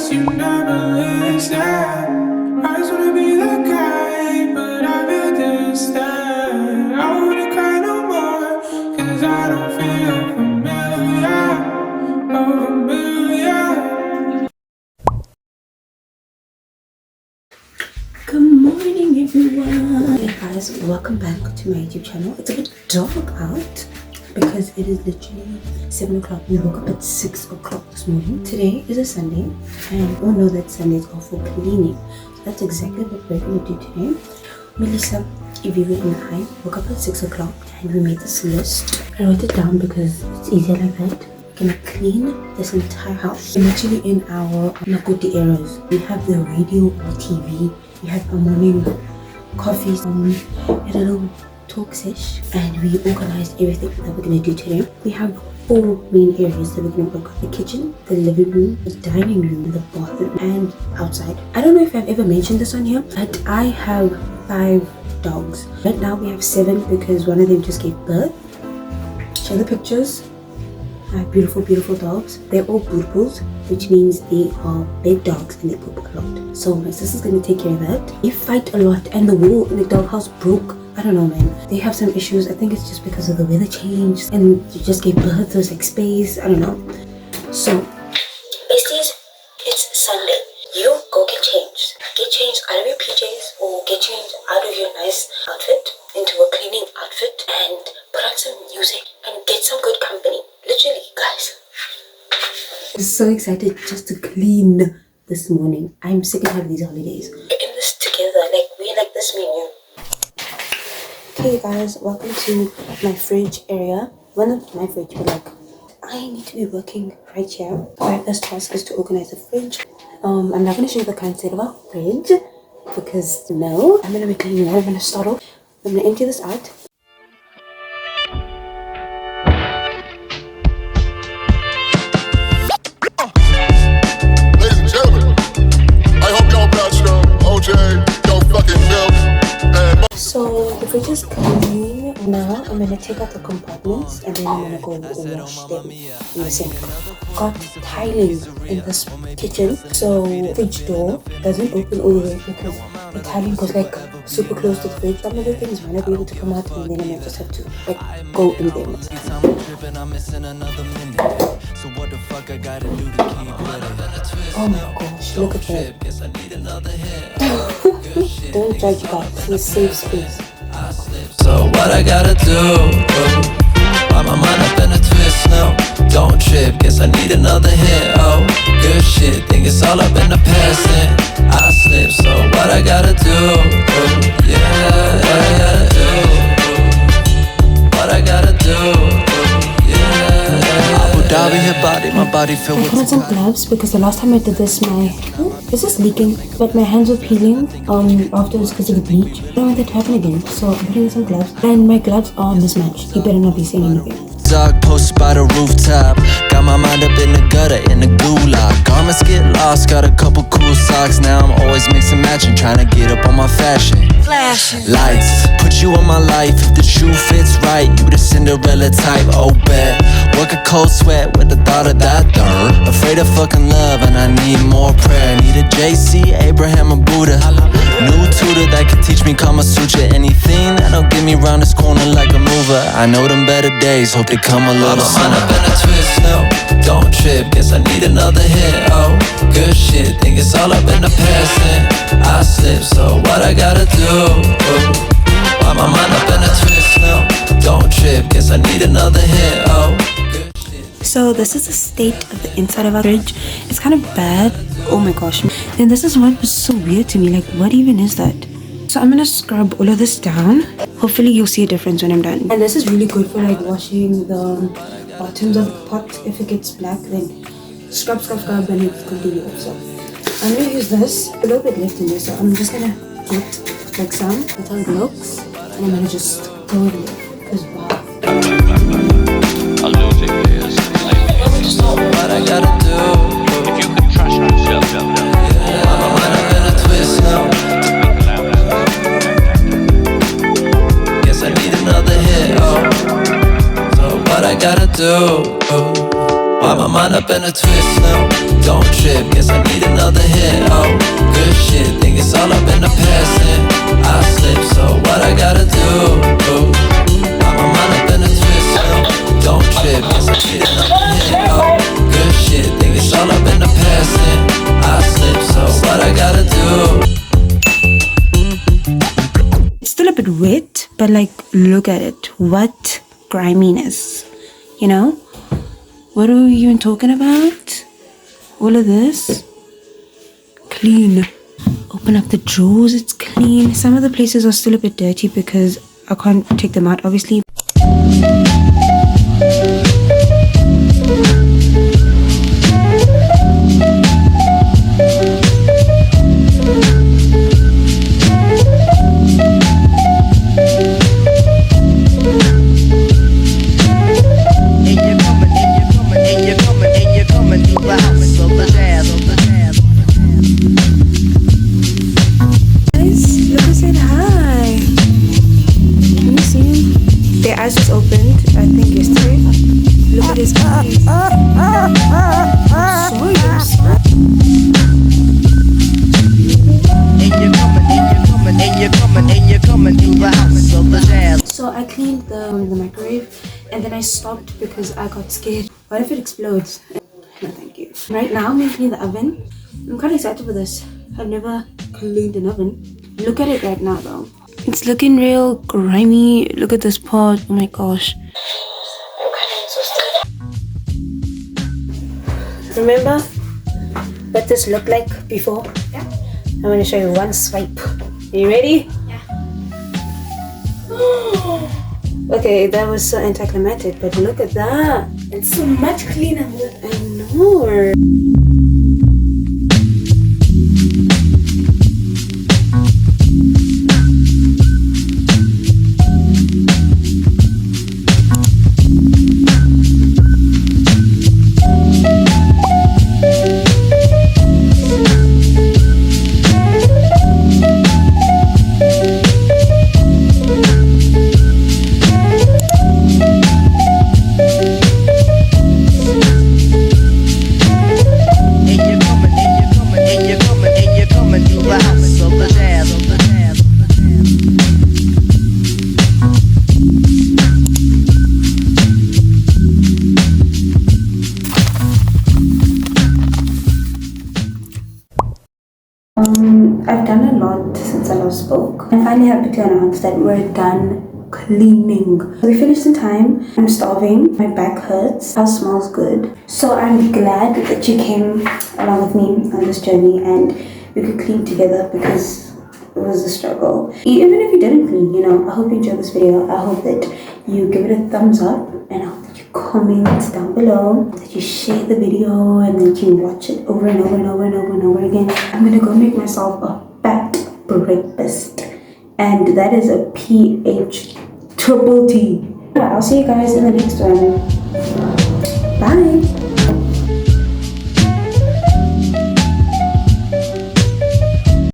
promise you never listen. I just wanna be that guy, but I feel distant. I wanna cry no more, cause I don't feel familiar. Oh, familiar. Good morning, everyone. Hey guys, welcome back to my YouTube channel. It's a bit dark out because it is literally 7 o'clock. We woke up at 6 o'clock this morning. Today is a Sunday, and we all know that Sundays are for cleaning. So that's exactly what we're gonna do today. Melissa, Iviva, and I woke up at 6 o'clock and we made this list. I wrote it down because it's easier like that. We're gonna clean this entire house. We're literally in our Nakoti areas. We have the radio or TV. We have a morning coffee, a little talk sesh, and we organized everything that we're gonna do today. We have 4 main areas that we're gonna work on: the kitchen, the living room, the dining room, the bathroom, and outside. I don't know if I've ever mentioned this on here, but I have 5 dogs. Right now we have 7 because one of them just gave birth. Show the pictures. Beautiful, beautiful dogs. They're all poodles, which means they are big dogs and they poop a lot. So my sister's gonna take care of that. They fight a lot, and the wall in the doghouse broke. I don't know, man. They have some issues. I think it's just because of the weather change, and you just gave birth, so it's like space. I don't know. So, besties, it's Sunday. You go get changed. Get changed out of your PJs or get changed out of your nice outfit into a cleaning outfit and put on some music and get some good company. Literally, guys. I'm so excited just to clean this morning. I'm sick and tired of these holidays. We're in this together. Like, we're like this, me and you. Okay, guys, welcome to my fridge area. Well, not my fridge, but like, I need to be working right here. My first task is to organize the fridge. I'm not going to show you the current state of our fridge because no, I'm going to be cleaning it. I'm going to start off. I'm going to empty this out. Ladies and gentlemen, I hope y'all got your OJ, your fucking milk, and So the fridge is clean. Now I'm gonna take out the compartments and then I'm gonna go and wash them in the sink. Got tiling in this kitchen, so fridge door doesn't open all the way because the tiling goes like super close to the fridge. Some of the things might not be able to come out, and then I might just have to like go in there. Oh my gosh, look at that. Don't judge, guys. It's a safe space. So what I gotta do? Why my mind up in a twist? No, don't trip. Guess I need another hit. Oh, good shit. Think it's all up in the past and I slip. So what I gotta do? Yeah, what I gotta do? What I gotta do? My body filled with. I put on some gloves because the last time I did this, this is leaking, but my hands were peeling afterwards because of the bleach. I don't want that to happen again, so I'm putting on some gloves, and my gloves are mismatched. You better not be saying anything. Dog posted by the rooftop. Got my mind up in the gutter, in the gulag. Garments get lost, got a couple cool socks. Now I'm always mixing matching, trying to get up on my fashion. Flashing lights, put you on my life. If the shoe fits right, you the Cinderella type. Oh, bet. Work a cold sweat with the thought of that third. Afraid of fucking love and I need more prayer. Need a JC, Abraham, or Buddha. New tutor that can teach me Kama Sutra. Anything that'll get me round this corner like a mover. I know them better days, hope they come a little sooner. I'm up in a twist, no, don't trip. Guess I need another hit, oh, good shit. Think it's all up in the past and I slip. So what I gotta do? Why my mind up in a twist, no, don't trip. Guess I need another hit, oh. So this is the state of the inside of our fridge. It's kind of bad. Oh my gosh. And this is what was so weird to me. Like, what even is that? So I'm gonna scrub all of this down. Hopefully you'll see a difference when I'm done. And this is really good for like washing the bottoms of the pot. If it gets black, then scrub and it's completely off. So I'm gonna use this. A little bit left in there, so I'm just gonna get like some. That's how it looks. And I'm gonna just throw it in there. Because wow. What I gotta do? If you could trust yourself, I'm a mind up in a twist now. Guess I need another hit, oh. So what I gotta do? Why my mind up in a twist now? Don't trip, guess I need another hit. Oh, good shit, think it's all up in the past. And I slip, so what I gotta do? Got my mind up in a twist. Don't trip, guess I need another hit. Oh, good shit, think it's all up in the past. And I slip, so what I gotta do? It's still a bit wet, but like, look at it. What griminess, you know? What are we even talking about? All of this clean. Open up the drawers, it's clean. Some of the places are still a bit dirty because I can't take them out, obviously. Their eyes just opened, I think yesterday. Look at his eyes. So I cleaned the microwave and then I stopped because I got scared. What if it explodes? No, thank you. Right now I'm gonna clean the oven. I'm kind of excited for this. I've never cleaned an oven. Look at it right now though. It's looking real grimy. Look at this part. Oh my gosh. I'm kind of exhausted. Remember what this looked like before? Yeah. I'm going to show you one swipe. Are you ready? Yeah. Okay, that was so anticlimactic, but look at that. It's so much cleaner. I know. I've done a lot since I last spoke. I'm finally happy to announce that we're done cleaning. We finished in time. I'm starving. My back hurts. House smells good. So I'm glad that you came along with me on this journey and we could clean together because it was a struggle. Even if you didn't clean, you know, I hope you enjoyed this video. I hope that you give it a thumbs up and I hope that you comment down below, that you share the video and that you watch it over and over and over and over and over again. I'm gonna go make myself a fat breakfast and that is a PH triple T. I'll see you guys in the next one. Bye.